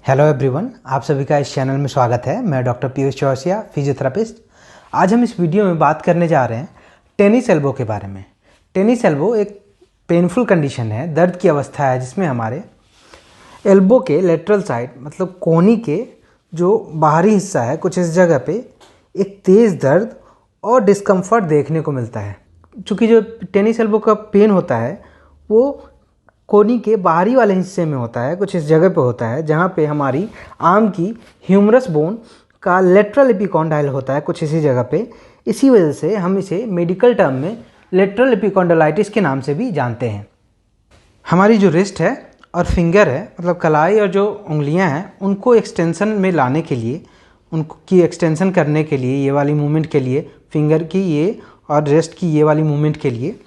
Hello everyone, आप सभी का इस चैनल में स्वागत है। मैं डॉक्टर पीयूष चौरसिया, फिजियोथेरेपिस्ट। आज हम इस वीडियो में बात करने जा रहे हैं टेनिस एल्बो के बारे में। टेनिस एल्बो एक पेनफुल कंडीशन है, दर्द की अवस्था है, जिसमें हमारे एल्बो के लेटरल साइड मतलब कोहनी के जो बाहरी हिस्सा है, कुछ इस जगह पे एक तेज़ दर्द और डिस्कम्फर्ट देखने को मिलता है। चूँकि जो टेनिस एल्बो का पेन होता है वो कोहनी के बाहरी वाले हिस्से में होता है, कुछ इस जगह पे होता है जहाँ पे हमारी आर्म की ह्यूमरस बोन का लेटरल एपिकॉन्डाइल होता है, कुछ इसी जगह पे। इसी वजह से हम इसे मेडिकल टर्म में लेटरल एपिकॉन्डाइलिटिस के नाम से भी जानते हैं। हमारी जो रिस्ट है और फिंगर है, मतलब कलाई और जो उंगलियां हैं, उनको एक्सटेंशन में लाने के लिए, उनकी एक्सटेंशन करने के लिए, ये वाली मूवमेंट के लिए, फिंगर की ये और रिस्ट की ये वाली मूवमेंट के लिए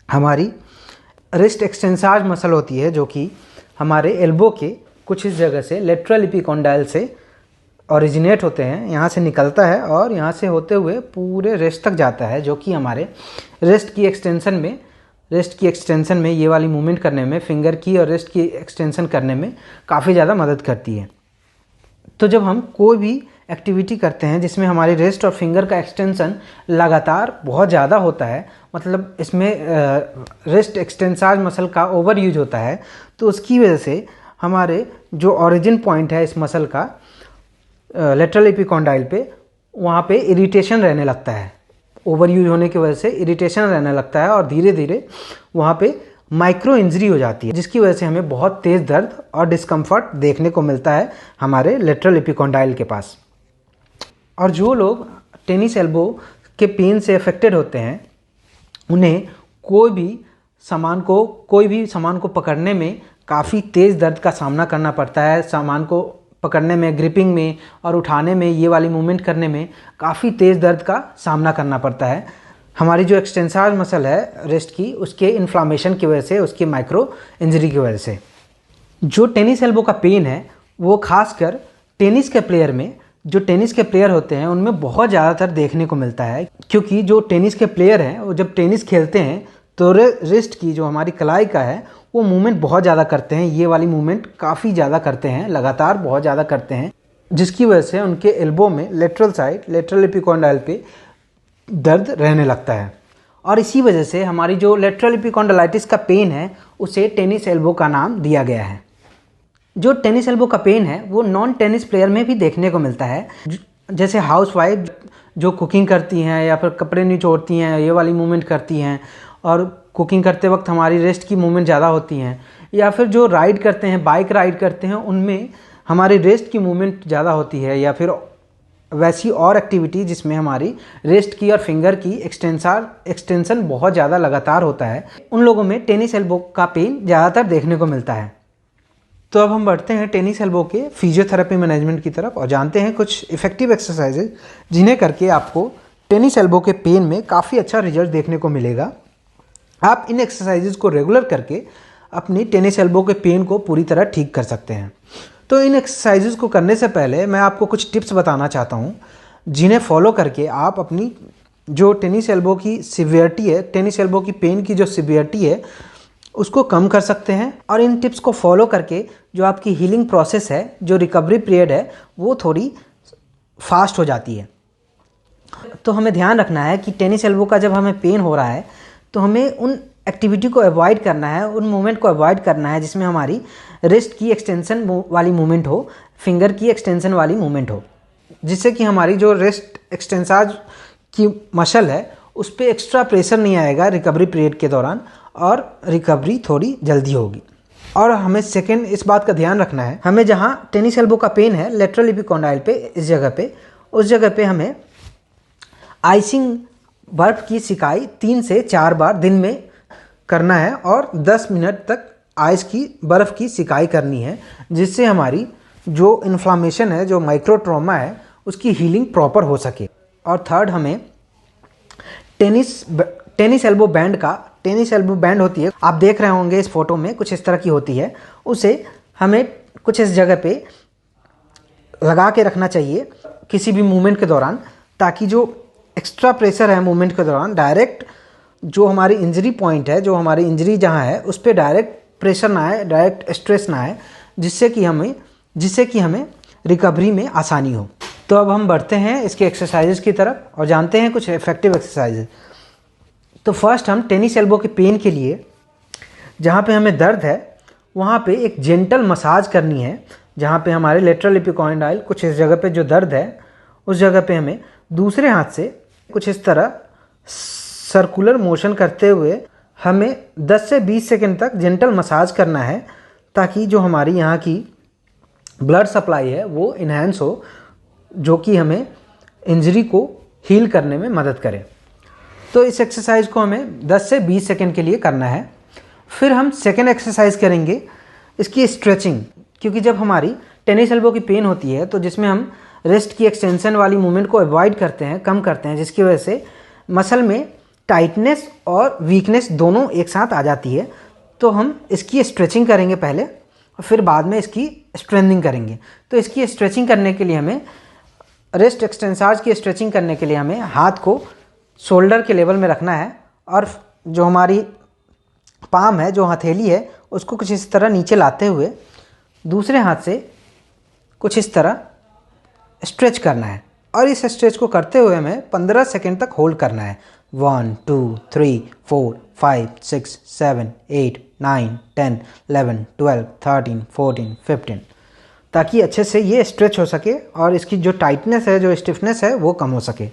हमारी रिस्ट एक्सटेंसाज मसल होती है, जो कि हमारे एल्बो के कुछ इस जगह से लेटरल एपिकॉन्डाइल से ओरिजिनेट होते हैं, यहाँ से निकलता है और यहाँ से होते हुए पूरे रिस्ट तक जाता है, जो कि हमारे रिस्ट की एक्सटेंशन में ये वाली मूवमेंट करने में, फिंगर की और रिस्ट की एक्सटेंशन करने में काफ़ी ज़्यादा मदद करती है। तो जब हम कोई भी एक्टिविटी करते हैं जिसमें हमारी रिस्ट और फिंगर का एक्सटेंशन लगातार बहुत ज़्यादा होता है, मतलब इसमें रिस्ट एक्सटेंसाज मसल का ओवर यूज होता है, तो उसकी वजह से हमारे जो ओरिजिन पॉइंट है इस मसल का लेटरल एपिकॉन्डाइल पे, वहाँ पे इरिटेशन रहने लगता है। ओवर यूज होने की वजह से इरिटेशन रहने लगता है और धीरे धीरे वहाँ पे माइक्रो इंजरी हो जाती है, जिसकी वजह से हमें बहुत तेज़ दर्द और डिस्कम्फर्ट देखने को मिलता है हमारे लेटरल एपिकॉन्डाइल के पास। और जो लोग टेनिस एल्बो के पेन से अफेक्टेड होते हैं, उन्हें कोई भी सामान को पकड़ने में काफ़ी तेज़ दर्द का सामना करना पड़ता है। सामान को पकड़ने में, ग्रिपिंग में और उठाने में, ये वाली मूवमेंट करने में काफ़ी तेज़ दर्द का सामना करना पड़ता है। हमारी जो एक्सटेंसाज मसल है रिस्ट की, उसके इन्फ्लामेशन की वजह से, उसकी माइक्रो इंजरी की वजह से। जो टेनिस एल्बो का पेन है वो खासकर टेनिस के प्लेयर में, जो टेनिस के प्लेयर होते हैं उनमें बहुत ज़्यादातर देखने को मिलता है, क्योंकि जो टेनिस के प्लेयर हैं वो जब टेनिस खेलते हैं तो रिस्ट की जो हमारी कलाई का है वो मूवमेंट बहुत ज़्यादा करते हैं। ये वाली मूवमेंट काफ़ी ज़्यादा करते हैं, लगातार बहुत ज़्यादा करते हैं, जिसकी वजह से उनके एल्बो में लेटरल एपिकॉन्डाइल पे दर्द रहने लगता है। और इसी वजह से हमारी जो लेटरल एपिकॉन्डाइलिटिस का पेन है उसे टेनिस एल्बो का नाम दिया गया है। जो टेनिस एल्बो का पेन है वो नॉन टेनिस प्लेयर में भी देखने को मिलता है, जैसे हाउसवाइफ जो कुकिंग करती हैं या फिर कपड़े निचोड़ती हैं, ये वाली मूवमेंट करती हैं, और कुकिंग करते वक्त हमारी रिस्ट की मूवमेंट ज़्यादा होती हैं, या फिर जो राइड करते हैं, बाइक राइड करते हैं, उनमें हमारी रिस्ट की मूवमेंट ज़्यादा होती है, या फिर वैसी और एक्टिविटी जिसमें हमारी रिस्ट की और फिंगर की एक्सटेंशन बहुत ज़्यादा लगातार होता है, उन लोगों में टेनिस एल्बो का पेन ज़्यादातर देखने को मिलता है। तो अब हम बढ़ते हैं टेनिस एल्बो के फिजियोथेरेपी मैनेजमेंट की तरफ और जानते हैं कुछ इफ़ेक्टिव एक्सरसाइजेज जिन्हें करके आपको टेनिस एल्बो के पेन में काफ़ी अच्छा रिजल्ट देखने को मिलेगा। आप इन एक्सरसाइजेज को रेगुलर करके अपनी टेनिस एल्बो के पेन को पूरी तरह ठीक कर सकते हैं। तो इन एक्सरसाइजेज को करने से पहले मैं आपको कुछ टिप्स बताना चाहता हूँ, जिन्हें फॉलो करके आप अपनी जो टेनिस एल्बो की सिवियरिटी है, टेनिस एल्बो की पेन की जो सिवियरिटी है, उसको कम कर सकते हैं। और इन टिप्स को फॉलो करके जो आपकी हीलिंग प्रोसेस है, जो रिकवरी पीरियड है, वो थोड़ी फास्ट हो जाती है। तो हमें ध्यान रखना है कि टेनिस एल्बो का जब हमें पेन हो रहा है तो हमें उन एक्टिविटी को अवॉइड करना है, उन मूवमेंट को अवॉइड करना है जिसमें हमारी रिस्ट की एक्सटेंशन वाली मूवमेंट हो, फिंगर की एक्सटेंशन वाली मूवमेंट हो, जिससे कि हमारी जो रिस्ट एक्सटेंसाज की मसल है उस पर एक्स्ट्रा प्रेशर नहीं आएगा रिकवरी पीरियड के दौरान, और रिकवरी थोड़ी जल्दी होगी। और हमें सेकेंड इस बात का ध्यान रखना है, हमें जहाँ टेनिस एल्बो का पेन है लेटरल एपिकॉन्डाइल पे, इस जगह पे, उस जगह पे हमें आइसिंग बर्फ़ की सिकाई 3 से 4 बार दिन में करना है और 10 मिनट तक आइस की बर्फ़ की सिकाई करनी है, जिससे हमारी जो इन्फ्लामेशन है, जो माइक्रो ट्रॉमा है, उसकी हीलिंग प्रॉपर हो सके। और थर्ड, हमें टेनिस एल्बो बैंड होती है, आप देख रहे होंगे इस फोटो में, कुछ इस तरह की होती है, उसे हमें कुछ इस जगह पे लगा के रखना चाहिए किसी भी मूवमेंट के दौरान, ताकि जो एक्स्ट्रा प्रेशर है मूवमेंट के दौरान डायरेक्ट जो हमारी इंजरी पॉइंट है, जो हमारी इंजरी जहाँ है, उस पर डायरेक्ट प्रेशर ना आए, डायरेक्ट स्ट्रेस ना आए, जिससे कि हमें जिससे कि हमें रिकवरी में आसानी हो। तो अब हम बढ़ते हैं इसके एक्सरसाइजेस की तरफ और जानते हैं कुछ इफेक्टिव एक्सरसाइजेस। तो फर्स्ट हम टेनिस एल्बो के पेन के लिए जहाँ पे हमें दर्द है वहाँ पे एक जेंटल मसाज करनी है। जहाँ पे हमारे लेटरल एपिकॉन्डाइल कुछ इस जगह पे जो दर्द है उस जगह पे हमें दूसरे हाथ से कुछ इस तरह सर्कुलर मोशन करते हुए हमें 10 से 20 सेकंड तक जेंटल मसाज करना है, ताकि जो हमारी यहाँ की ब्लड सप्लाई है वो इन्हेंस हो, जो कि हमें इंजरी को हील करने में मदद करे। तो इस एक्सरसाइज को हमें 10 से 20 सेकंड के लिए करना है। फिर हम सेकंड एक्सरसाइज करेंगे इसकी स्ट्रेचिंग, क्योंकि जब हमारी टेनिस एल्बो की पेन होती है तो जिसमें हम रिस्ट की एक्सटेंशन वाली मूवमेंट को अवॉइड करते हैं, कम करते हैं, जिसकी वजह से मसल में टाइटनेस और वीकनेस दोनों एक साथ आ जाती है। तो हम इसकी स्ट्रेचिंग करेंगे पहले और फिर बाद में इसकी स्ट्रेंथनिंग करेंगे। तो इसकी स्ट्रेचिंग करने के लिए हमें रिस्ट एक्सटेंसार्स की स्ट्रेचिंग करने के लिए हमें हाथ को शोल्डर के लेवल में रखना है और जो हमारी पाम है, जो हथेली है, उसको कुछ इस तरह नीचे लाते हुए दूसरे हाथ से कुछ इस तरह स्ट्रेच करना है और इस स्ट्रेच को करते हुए हमें 15 सेकंड तक होल्ड करना है। 1 2 3 4 5 6 7 8 9 10 11 12 13 14 15, ताकि अच्छे से ये स्ट्रेच हो सके और इसकी जो टाइटनेस है, जो स्टिफनेस है, वो कम हो सके।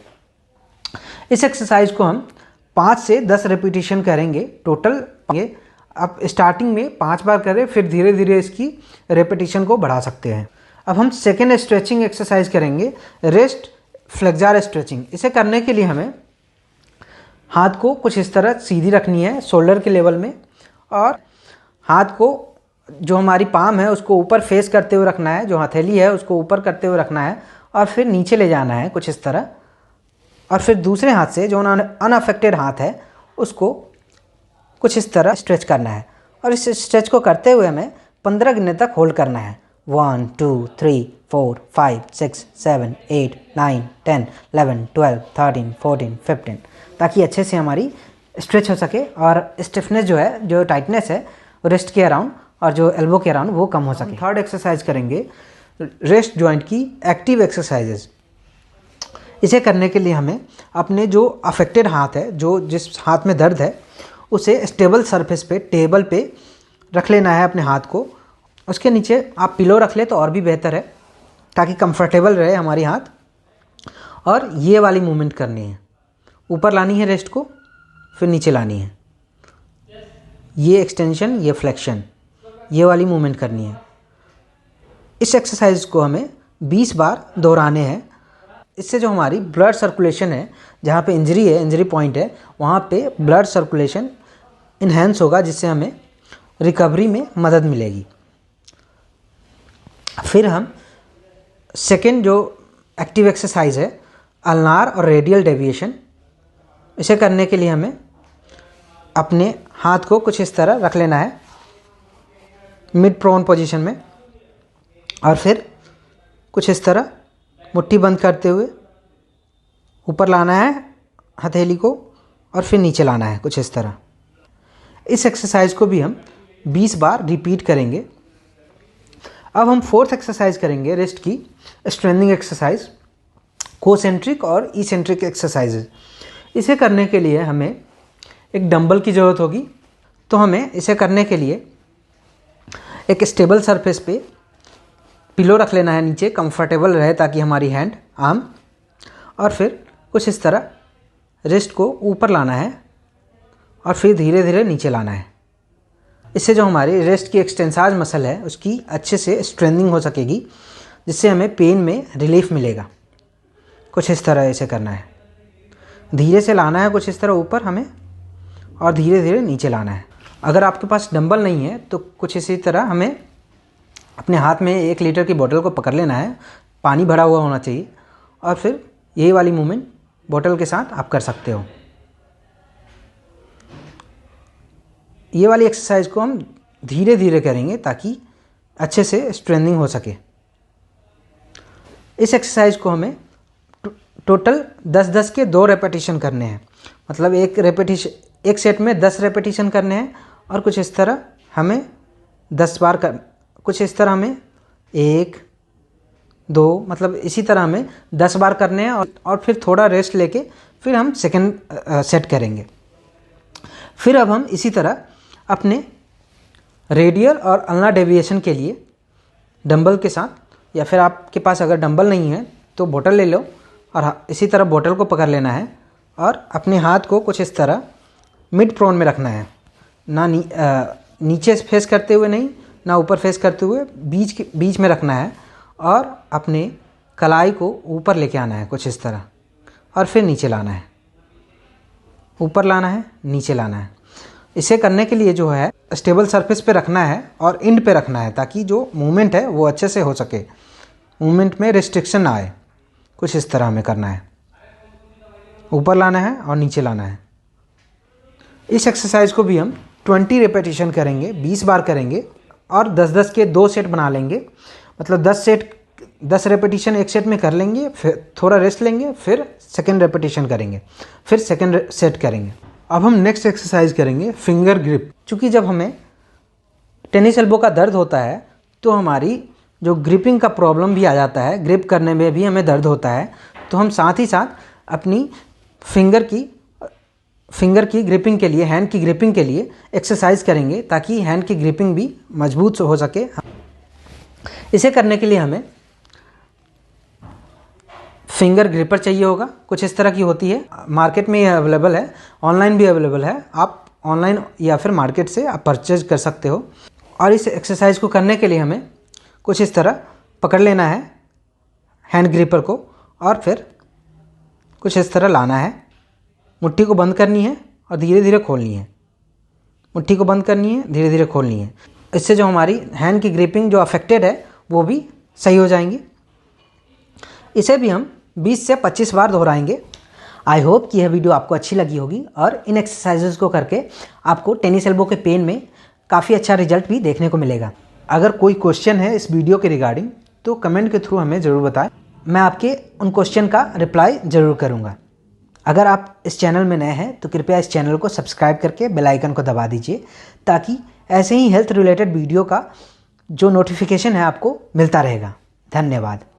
इस एक्सरसाइज को हम 5 से 10 रेपिटेशन करेंगे टोटल। अब स्टार्टिंग में 5 बार करें, फिर धीरे धीरे इसकी रेपिटेशन को बढ़ा सकते हैं। अब हम सेकेंड स्ट्रेचिंग एक्सरसाइज करेंगे, रिस्ट फ्लेक्सर स्ट्रेचिंग। इसे करने के लिए हमें हाथ को कुछ इस तरह सीधी रखनी है शोल्डर के लेवल में और हाथ को जो हमारी पाम है उसको ऊपर फेस करते हुए रखना है, जो हथेली है उसको ऊपर करते हुए रखना है और फिर नीचे ले जाना है कुछ इस तरह। और फिर दूसरे हाथ से जो अनअफेक्टेड हाथ है उसको कुछ इस तरह स्ट्रेच करना है और इस स्ट्रेच को करते हुए हमें 15 गिनने तक होल्ड करना है। 1 2 3 4 5 6 7 8 9 10 11 12 13 14 15, ताकि अच्छे से हमारी स्ट्रेच हो सके और स्टिफनेस जो है, जो टाइटनेस है रिस्ट के अराउंड और जो एल्बो के अराउंड वो कम हो सके। थर्ड एक्सरसाइज करेंगे रिस्ट जॉइंट की एक्टिव एक्सरसाइजेज। इसे करने के लिए हमें अपने जो अफेक्टेड हाथ है, जो जिस हाथ में दर्द है, उसे स्टेबल सरफेस पे, टेबल पे रख लेना है अपने हाथ को। उसके नीचे आप पिलो रख ले तो और भी बेहतर है, ताकि कंफर्टेबल रहे हमारी हाथ। और ये वाली मूवमेंट करनी है, ऊपर लानी है रिस्ट को, फिर नीचे लानी है, ये एक्सटेंशन, ये फ्लेक्शन, ये वाली मूवमेंट करनी है। इस एक्सरसाइज को हमें 20 बार दोहराने हैं। इससे जो हमारी ब्लड सर्कुलेशन है, जहाँ पे इंजरी है, इंजरी पॉइंट है, वहाँ पे ब्लड सर्कुलेशन इन्हेंस होगा, जिससे हमें रिकवरी में मदद मिलेगी। फिर हम सेकेंड जो एक्टिव एक्सरसाइज है अल्नार और रेडियल डेविएशन। इसे करने के लिए हमें अपने हाथ को कुछ इस तरह रख लेना है मिड प्रोन पोजीशन में और फिर कुछ इस तरह मुट्ठी बंद करते हुए ऊपर लाना है हथेली को और फिर नीचे लाना है कुछ इस तरह। इस एक्सरसाइज को भी हम 20 बार रिपीट करेंगे। अब हम फोर्थ एक्सरसाइज करेंगे रिस्ट की स्ट्रेंथनिंग एक्सरसाइज, कोसेंट्रिक और इसेंट्रिक एक्सरसाइजेज। इसे करने के लिए हमें एक डंबल की ज़रूरत होगी। तो हमें इसे करने के लिए एक स्टेबल सरफेस पे पिलो रख लेना है नीचे, कंफर्टेबल रहे ताकि हमारी हैंड, आर्म, और फिर कुछ इस तरह रिस्ट को ऊपर लाना है और फिर धीरे धीरे नीचे लाना है। इससे जो हमारी रिस्ट की एक्सटेंसाज मसल है उसकी अच्छे से स्ट्रेंथनिंग हो सकेगी, जिससे हमें पेन में रिलीफ मिलेगा। कुछ इस तरह इसे करना है, धीरे से लाना है कुछ इस तरह ऊपर हमें और धीरे धीरे नीचे लाना है। अगर आपके पास डंबल नहीं है तो कुछ इसी तरह हमें अपने हाथ में 1 लीटर की बोतल को पकड़ लेना है, पानी भरा हुआ होना चाहिए, और फिर यही वाली मूवमेंट बोतल के साथ आप कर सकते हो। ये वाली एक्सरसाइज को हम धीरे धीरे करेंगे ताकि अच्छे से स्ट्रेंथनिंग हो सके। इस एक्सरसाइज को हमें टोटल 10-10 के 2 रेपिटेशन करने हैं, मतलब एक सेट में 10 रेपिटेशन करने हैं और कुछ इस तरह हमें 10 बार कुछ इस तरह हमें 1 2, मतलब इसी तरह हमें 10 बार करने हैं और फिर थोड़ा रेस्ट लेके फिर हम सेकंड सेट करेंगे। फिर अब हम इसी तरह अपने रेडियल और अल्ना डेविएशन के लिए डंबल के साथ, या फिर आपके पास अगर डंबल नहीं है तो बोतल ले लो और इसी तरह बोतल को पकड़ लेना है और अपने हाथ को कुछ इस तरह मिड प्रोन में रखना है, ना नीचे फेस करते हुए नहीं, ना ऊपर फेस करते हुए, बीच में रखना है और अपने कलाई को ऊपर लेके आना है कुछ इस तरह और फिर नीचे लाना है, ऊपर लाना है, नीचे लाना है। इसे करने के लिए जो है स्टेबल सरफेस पे रखना है और इंड पे रखना है ताकि जो मूवमेंट है वो अच्छे से हो सके, मूवमेंट में रिस्ट्रिक्शन ना आए। कुछ इस तरह हमें करना है, ऊपर लाना है और नीचे लाना है। इस एक्सरसाइज को भी हम 20 रेपिटेशन करेंगे, 20 बार करेंगे और 10-10 के 2 सेट बना लेंगे। मतलब 10 रेपिटेशन एक सेट में कर लेंगे, फिर थोड़ा रेस्ट लेंगे, फिर सेकेंड रेपिटेशन करेंगे, फिर सेकेंड सेट करेंगे। अब हम नेक्स्ट एक्सरसाइज करेंगे फिंगर ग्रिप। चूँकि जब हमें टेनिस एल्बो का दर्द होता है तो हमारी जो ग्रिपिंग का प्रॉब्लम भी आ जाता है, ग्रिप करने में भी हमें दर्द होता है, तो हम साथ ही साथ अपनी फिंगर की ग्रिपिंग के लिए, हैंड की ग्रिपिंग के लिए एक्सरसाइज करेंगे ताकि हैंड की ग्रिपिंग भी मजबूत हो सके। इसे करने के लिए हमें फिंगर ग्रिपर चाहिए होगा, कुछ इस तरह की होती है, मार्केट में ये अवेलेबल है, ऑनलाइन भी अवेलेबल है, आप ऑनलाइन या फिर मार्केट से आप परचेज कर सकते हो। और इस एक्सरसाइज को करने के लिए हमें कुछ इस तरह पकड़ लेना है हैंड ग्रिपर को और फिर कुछ इस तरह लाना है, मुट्ठी को बंद करनी है और धीरे धीरे खोलनी है, मुट्ठी को बंद करनी है, धीरे धीरे खोलनी है। इससे जो हमारी हैंड की ग्रिपिंग जो अफेक्टेड है वो भी सही हो जाएंगी। इसे भी हम 20 से 25 बार दोहराएंगे। आई होप कि यह वीडियो आपको अच्छी लगी होगी और इन एक्सरसाइजेस को करके आपको टेनिस एल्बो के पेन में काफ़ी अच्छा रिजल्ट भी देखने को मिलेगा। अगर कोई क्वेश्चन है इस वीडियो के रिगार्डिंग तो कमेंट के थ्रू हमें ज़रूर बताएं, मैं आपके उन क्वेश्चन का रिप्लाई ज़रूर करूँगा। अगर आप इस चैनल में नए हैं तो कृपया इस चैनल को सब्सक्राइब करके बेल आइकन को दबा दीजिए ताकि ऐसे ही हेल्थ रिलेटेड वीडियो का जो नोटिफिकेशन है आपको मिलता रहेगा। धन्यवाद।